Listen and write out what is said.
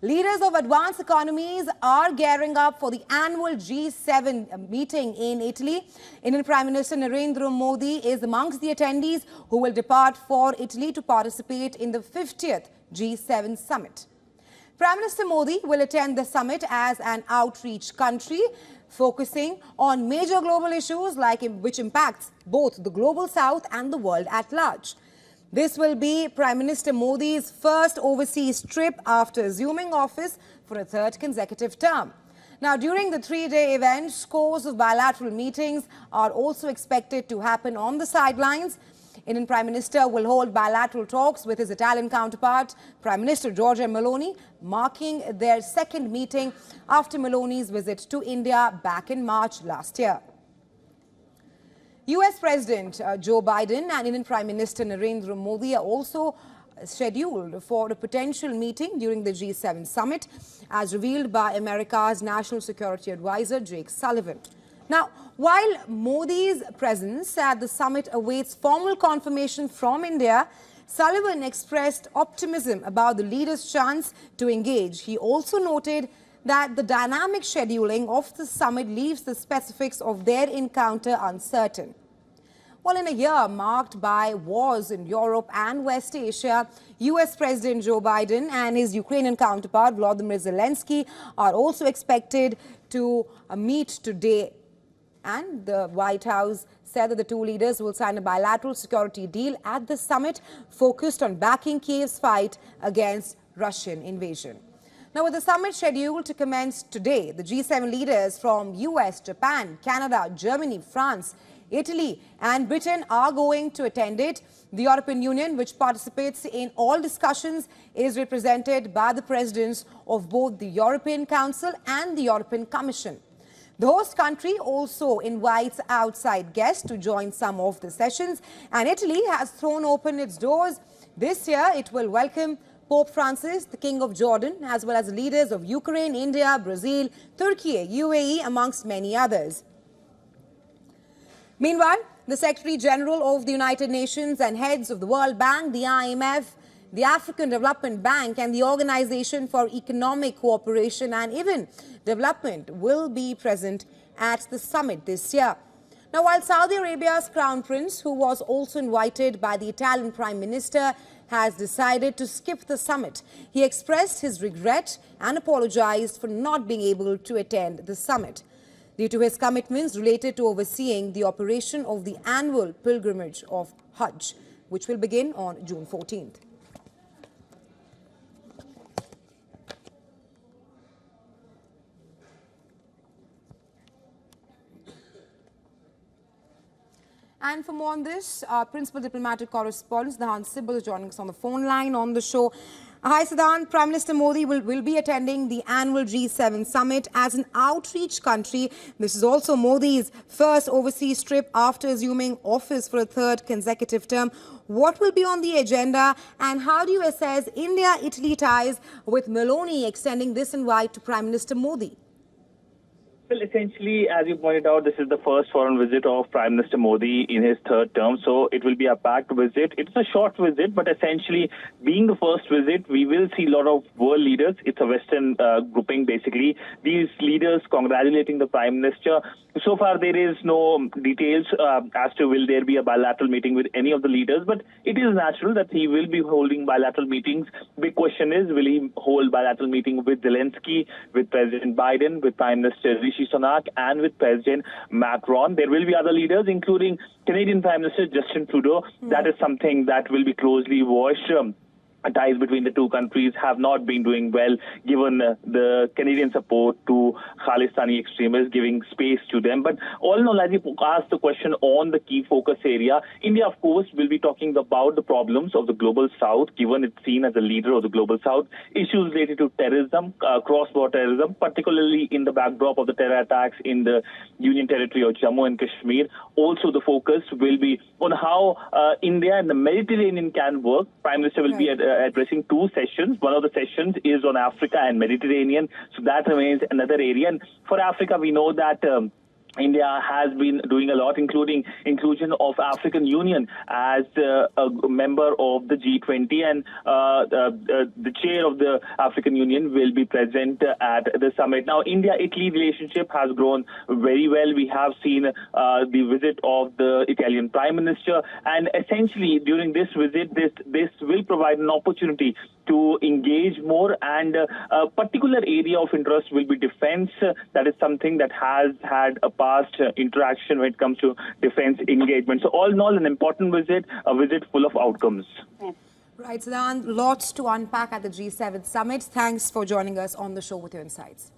Leaders of advanced economies are gearing up for the annual G7 meeting in Italy. Indian Prime Minister Narendra Modi is amongst the attendees who will depart for Italy to participate in the 50th G7 summit. Prime Minister Modi will attend the summit as an outreach country, focusing on major global issues which impacts both the global south and the world at large. This will be Prime Minister Modi's first overseas trip after assuming office for a third consecutive term. Now, during the three-day event, scores of bilateral meetings are also expected to happen on the sidelines. Indian Prime Minister will hold bilateral talks with his Italian counterpart, Prime Minister Giorgia Meloni, marking their second meeting after Meloni's visit to India back in March last year. US President Joe Biden and Indian Prime Minister Narendra Modi are also scheduled for a potential meeting during the G7 summit, as revealed by America's National Security Advisor Jake Sullivan. Now, while Modi's presence at the summit awaits formal confirmation from India, Sullivan expressed optimism about the leaders' chance to engage. He also noted that the dynamic scheduling of the summit leaves the specifics of their encounter uncertain. Well, in a year marked by wars in Europe and West Asia, US President Joe Biden and his Ukrainian counterpart Volodymyr Zelensky are also expected to meet today. And the White House said that the two leaders will sign a bilateral security deal at the summit focused on backing Kiev's fight against Russian invasion. Now, with the summit scheduled to commence today, the G7 leaders from US, Japan, Canada, Germany, France, Italy and Britain are going to attend it. The European Union, which participates in all discussions, is represented by the presidents of both the European Council and the European Commission. The host country also invites outside guests to join some of the sessions, and Italy has thrown open its doors. This year, it will welcome Pope Francis, the King of Jordan, as well as the leaders of Ukraine, India, Brazil, Turkey, UAE, amongst many others. Meanwhile, the Secretary General of the United Nations and heads of the World Bank, the IMF, the African Development Bank and the Organization for Economic Cooperation and even Development will be present at the summit this year. Now, while Saudi Arabia's Crown Prince, who was also invited by the Italian Prime Minister, has decided to skip the summit, he expressed his regret and apologized for not being able to attend the summit due to his commitments related to overseeing the operation of the annual pilgrimage of Hajj, which will begin on June 14th. And for more on this, our principal diplomatic correspondent, Siddhant Sibal, is joining us on the phone line on the show. Hi, Siddhant. Prime Minister Modi will be attending the annual G7 summit as an outreach country. This is also Modi's first overseas trip after assuming office for a third consecutive term. What will be on the agenda, and how do you assess India-Italy ties with Meloni extending this invite to Prime Minister Modi? Well, essentially, as you pointed out, this is the first foreign visit of Prime Minister Modi in his third term, so it will be a packed visit. It's a short visit, but essentially, being the first visit, we will see a lot of world leaders. It's a Western grouping, basically. These leaders congratulating the Prime Minister. So far, there is no details as to will there be a bilateral meeting with any of the leaders, but it is natural that he will be holding bilateral meetings. Big question is, will he hold bilateral meeting with Zelensky, with President Biden, with Prime Minister Rishi Sunak, and with President Macron? There will be other leaders, including Canadian Prime Minister Justin Trudeau. That is something that will be closely watched. Ties between the two countries have not been doing well, given the Canadian support to Khalistani extremists, giving space to them. But all in all, as you asked the question on the key focus area, India, of course, will be talking about the problems of the global south, given it's seen as a leader of the global south, issues related to terrorism, cross-border terrorism, particularly in the backdrop of the terror attacks in the Union Territory of Jammu and Kashmir. Also, the focus will be on how India and the Mediterranean can work. Prime Minister will be addressing two sessions. One of the sessions is on Africa and Mediterranean, so that remains another area. And for Africa, we know that India has been doing a lot, including inclusion of African Union as a member of the G20, and the chair of the African Union will be present at the summit. Now, India-Italy relationship has grown very well. We have seen the visit of the Italian Prime Minister, and essentially during this visit, this will provide an opportunity to engage more, and a particular area of interest will be defense. That is something that has had a past interaction when it comes to defense engagement. So all in all, an important visit, a visit full of outcomes. Right, Siddhant, lots to unpack at the G7 summit. Thanks for joining us on the show with your insights.